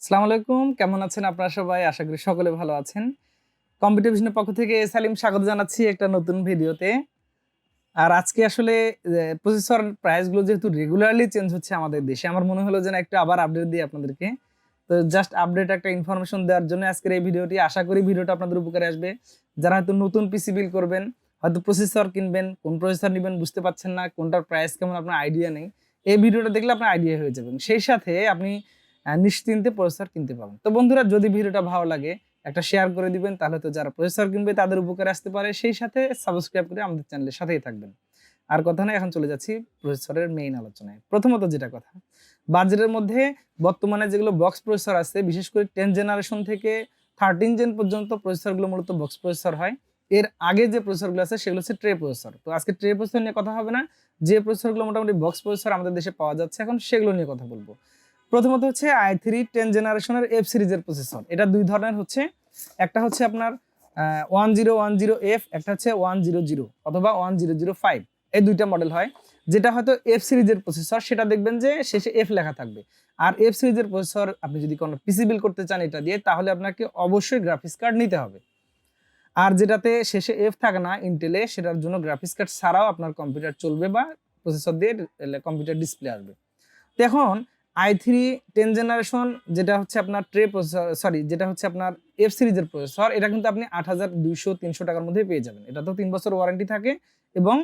আসসালামু আলাইকুম, কেমন আছেন আপনারা সবাই? আশা করি সকলে ভালো আছেন। কম্পিউটার ভিশনের পক্ষ থেকে সালিম স্বাগত জানাচ্ছি একটা নতুন ভিডিওতে। আর আজকে আসলে প্রসেসর প্রাইস গুলো যেহেতু রেগুলারলি চেঞ্জ হচ্ছে আমাদের দেশে, আমার মনে হলো যে না একটু আবার আপডেট দিই আপনাদেরকে। তো জাস্ট আপডেট একটা ইনফরমেশন দেওয়ার জন্য আজকের এই ভিডিওটি। আশা করি ভিডিওটা আপনাদের উপকারে আসবে। যারা হয়তো নতুন পিসি বিল্ড করবেন, হয়তো প্রসেসর কিনবেন, কোন প্রসেসর নিবেন বুঝতে পারছেন না, কোনটার প্রাইস কেমন আপনার আইডিয়া নেই। এই ভিডিওটা দেখলে আপনার আইডিয়া হয়ে যাবেন। সেই সাথে আপনি নিশ্চিন্তে প্রসেসর কিনতে পারবেন। তো বন্ধুরা, যদি ভিডিওটা ভালো লাগে একটা শেয়ার করে দিবেন, তাহলে তো যারা প্রসেসর কিনবে তাদের উপকারে আসতে পারে। সেই সাথে সাবস্ক্রাইব করে আমাদের চ্যানেলের সাথেই থাকবেন। আর কথা নয়, এখন চলে যাচ্ছি প্রসেসরের মেইন আলোচনায়। প্রথমত যেটা কথা, বাজেটের মধ্যে বর্তমানে যেগুলো বক্স প্রসেসর আছে, বিশেষ করে 10 জেনারেশন থেকে 13 জেন পর্যন্ত প্রসেসরগুলো মূলত বক্স প্রসেসর হয়। এর আগে যে প্রসেসরগুলো আছে সেগুলো হচ্ছে ট্রে প্রসেসর। তো আজকে ট্রে প্রসেসর নিয়ে কথা হবে না, যে প্রসেসরগুলো মোটামুটি বক্স প্রসেসর আমাদের দেশে পাওয়া যাচ্ছে এখন সেগুলো নিয়ে কথা বলবো। প্রথমত হচ্ছে i3 10 জেনারেশনের এফ সিরিজের প্রসেসর। এটা দুই ধরনের হচ্ছে, একটা হচ্ছে আপনার 1010F, একটা হচ্ছে 100 অথবা 1005। এই দুইটা মডেল হয়। যেটা হয়তো এফ সিরিজের প্রসেসর সেটা দেখবেন যে শেষে এফ লেখা থাকবে। আর এফ সিরিজের প্রসেসর আপনি যদি কোনো পিসি বিল্ড করতে চান এটা দিয়ে, তাহলে আপনাকে অবশ্যই গ্রাফিক্স কার্ড নিতে হবে। আর যেটাতে শেষে এফ থাকে না ইন্টেলে, সেটার জন্য গ্রাফিক্স কার্ড ছাড়াও আপনার কম্পিউটার চলবে বা প্রসেসর দিয়ে কম্পিউটার ডিসপ্লে আসবে। তো এখন i3 10 জেনারেশন যেটা হচ্ছে আপনার ট্রে প্রসেসর, সরি যেটা হচ্ছে আপনার এফ সিরিজের প্রসেসর, এটা কিন্তু আপনি 8200-300 টাকার মধ্যে পেয়ে যাবেন। এটা তো 3 বছর ওয়ারেন্টি থাকে। এবং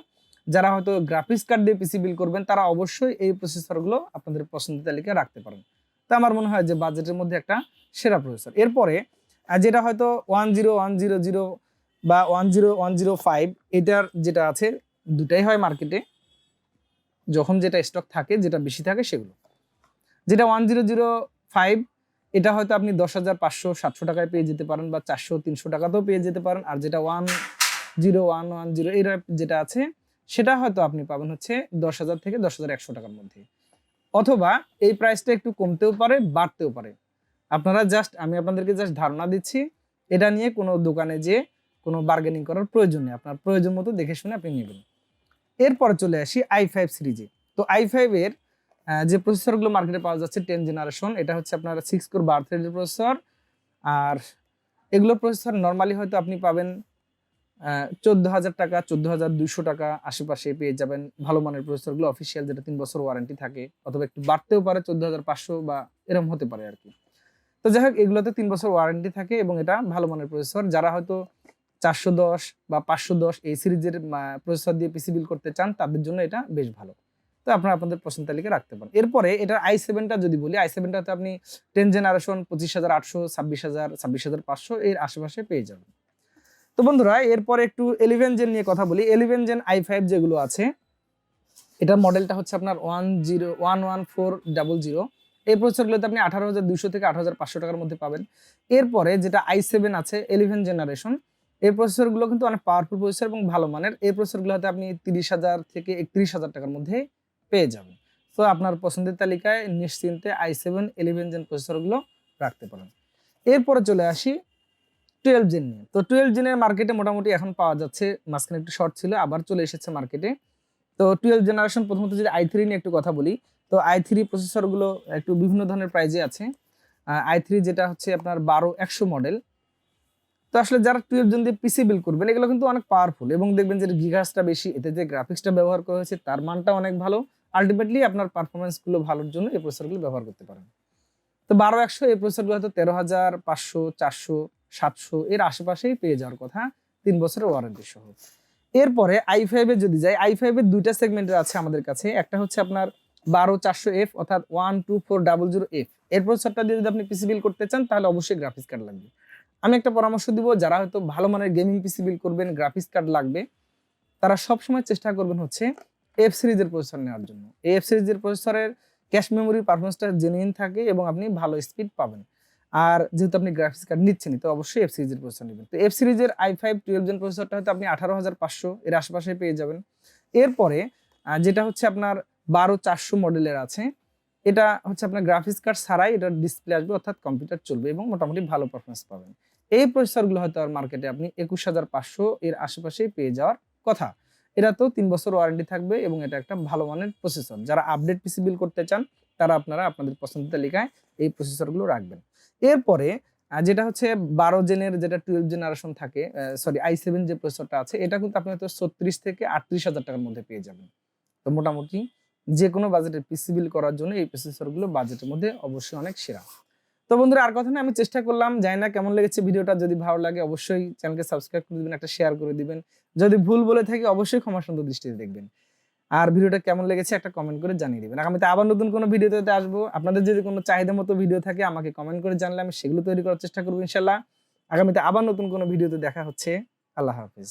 যারা হয়তো গ্রাফিক্স কার্ড দিয়ে পিসি বিল্ড করবেন তারা অবশ্যই এই প্রসেসরগুলো আপনাদের পছন্দের তালিকায় রাখতে পারেন। তো আমার মনে হয় যে বাজেটের মধ্যে একটা সেরা প্রসেসর। এরপরে যেটা হয়তো 10100 বা 10105, এটার যেটা আছে দুটাই হয় মার্কেটে, যখন যেটা স্টক থাকে, যেটা বেশি থাকে সেগুলো। যেটা 1005, এটা হয়তো আপনি 10,500-700 টাকায় পেয়ে যেতে পারেন, বা 400-300 টাকাতেও পেয়ে যেতে পারেন। আর যেটা 10110 এর যেটা আছে সেটা হয়তো আপনি পাবেন হচ্ছে 10,000 থেকে 10,100 টাকার মধ্যে। অথবা এই প্রাইসটা একটু কমতেও পারে, বাড়তেও পারে। আমি আপনাদেরকে জাস্ট ধারণা দিচ্ছি। এটা নিয়ে কোনো দোকানে যেয়ে কোনো বার্গেনিং করার প্রয়োজন নেই, আপনার প্রয়োজন মতো দেখে শুনে আপনি নেবেন। এরপরে চলে আসি i5 সিরিজে। তো i5 এর যে প্রসেসরগুলো মার্কেটে পাওয়া যাচ্ছে 10 জেনারেশন, এটা হচ্ছে আপনার 6 কোর বার থ্রেডের প্রসেসর। আর এগুলো প্রসেসর নরমালি হয়তো আপনি পাবেন 14,000 টাকা, 14,200 টাকা আশেপাশে পেয়ে যাবেন। ভালো মানের প্রসেসরগুলো অফিসিয়াল, যেটা 3 বছর ওয়ারেন্টি থাকে, অথবা একটু বাড়তেও পারে, 14,500 বা এরকম হতে পারে আর কি। তো যাই হোক, এগুলোতে 3 বছর ওয়ারেন্টি থাকে এবং এটা ভালো মানের প্রসেসর। যারা হয়তো 410 বা 510 এই সিরিজের প্রসেসর দিয়ে পিসি বিল্ড করতে চান, তাদের জন্য এটা বেশ ভালো। তো আপনারা আপনাদের পছন্দ তালিকা রাখতে পারেন। এরপরে এটার i7টা যদি বলি, i7টাতে আপনি 10 জেনারেশন 25,800, 26,000, 26,500 এর আশেপাশে পেয়ে যাবেন। তো বন্ধুরা, এরপরে একটু 11 জেন নিয়ে কথা বলি। 11 জেন i5 যেগুলো আছে, এটার মডেলটা হচ্ছে আপনার 11400। এই প্রসেসরগুলোতে আপনি 18,200 থেকে 18,500 টাকার মধ্যে পাবেন। এরপরে যেটা i7 আছে 11 জেনারেশন, এই প্রসেসরগুলো কিন্তু অনেক পাওয়ারফুল প্রসেসর এবং ভালো মানের। এই প্রসেসরগুলোতে আপনি 30,000 থেকে 31,000 টাকার মধ্যে পেয়ে যাবেন। তো আপনার পছন্দের তালিকায় নিশ্চিন্তে i7 11 জেন প্রসেসরগুলো রাখতে পারেন। এরপরে চলে আসি 12 জেন নিয়ে। তো 12 জেনের মার্কেটে মোটামুটি এখন পাওয়া যাচ্ছে, মাঝখানে একটু শর্ট ছিল, আবার চলে এসেছে মার্কেটে। তো 12 জেনারেশন, প্রথমত যদি i3 নিয়ে একটু কথা বলি, তো i3 প্রসেসরগুলো একটু বিভিন্ন ধরনের প্রাইজে আছে। i3 যেটা হচ্ছে আপনার 12,100 মডেল। তো আসলে যারা 12 জেন দিয়ে পিসি বিল্ড করবেন, এগুলো কিন্তু অনেক পাওয়ারফুল এবং দেখবেন যে গিগাসটা বেশি, এতে যে গ্রাফিক্সটা ব্যবহার করা হয়েছে তার মানটা অনেক ভালো। আলটিমেটলি আপনার পারফরমেন্সগুলো ভালোর জন্য এই প্রসেসরগুলো ব্যবহার করতে পারেন। তো 12,100 এই প্রসেসরগুলো হয়তো 13,500, 400, 700 এর আশেপাশেই পেয়ে যাওয়ার কথা, 3 বছরের ওয়ারেন্টি সহ। এরপরে i5 এ যদি যাই, i5 এর দুইটা সেগমেন্টের আছে আমাদের কাছে। একটা হচ্ছে আপনার 12400F অর্থাৎ 12400F। এর প্রসেসরটা দিয়ে যদি আপনি পিসি বিল্ড করতে চান, তাহলে অবশ্যই গ্রাফিক্স কার্ড লাগবে। আমি একটা পরামর্শ দিব, যারা হয়তো ভালো মানের গেমিং পিসি বিল্ড করবেন, গ্রাফিক্স কার্ড লাগবে, তারা সবসময় চেষ্টা করবেন হচ্ছে এফ সিরিজের প্রসেসর নেওয়ার জন্য। এই এফ সিরিজের প্রসেসরের ক্যাশ মেমোরি পারফরমেন্সটা জেনুইন থাকে এবং আপনি ভালো স্পিড পাবেন। আর যেহেতু আপনি গ্রাফিক্স কার্ড নিচ্ছেন, তো অবশ্যই এফ সিরিজের প্রসেসর নেবেন। তো এফ সিরিজের i5 12 জেন প্রসেসরটা হয়তো আপনি 18,500 এর আশেপাশে পেয়ে যাবেন। এরপরে যেটা হচ্ছে আপনার 12,400 মডেলের আছে, এটা হচ্ছে আপনার গ্রাফিক্স কার্ড ছাড়াই এটা ডিসপ্লে আসবে, অর্থাৎ কম্পিউটার চলবে এবং মোটামুটি ভালো পারফরমেন্স পাবেন। এই প্রসেসরগুলো হয়তো আর মার্কেটে আপনি 21,500 এর আশেপাশেই পেয়ে যাওয়ার কথা। এটা তো 3 বছর ওয়ারেন্টি থাকবে এবং এটা একটা ভালো মানের প্রসেসর। যারা আপডেট পিসি বিল্ড করতে চান, তারা আপনারা আপনাদের পছন্দের তালিকায় এই প্রসেসরগুলো রাখবেন। এরপরে যেটা হচ্ছে 12 জেনের যেটা 12 জেনারেশন থাকে, সরি i7 যে প্রসেসরটা আছে, এটা কিন্তু আপনি হয়তো 36 থেকে 38,000 টাকার মধ্যে পেয়ে যাবেন। তো মোটামুটি যে কোনো বাজেটের পিসি বিল করার জন্য এই প্রসেসরগুলো বাজেটের মধ্যে অবশ্যই অনেক সেরা। তো বন্ধুরা, আর কথা না, আমি চেষ্টা করলাম, জানি না কেমন লেগেছে ভিডিওটা। যদি ভালো লাগে অবশ্যই চ্যানেলকে সাবস্ক্রাইব করে দিবেন, একটা শেয়ার করে দিবেন। যদি ভুল বলে থাকি অবশ্যই ক্ষমা সুন্দর দৃষ্টিতে দেখবেন। আর ভিডিওটা কেমন লেগেছে একটা কমেন্ট করে জানিয়ে দিবেন। আগামীতে আবার নতুন কোনো ভিডিওতে আসবো। আপনাদের যদি কোনো চাহিদা মতো ভিডিও থাকে আমাকে কমেন্ট করে জানলে আমি সেগুলো তৈরি করার চেষ্টা করবো ইনশাল্লাহ। আগামীতে আবার নতুন কোনো ভিডিওতে দেখা হচ্ছে। আল্লাহ হাফিজ।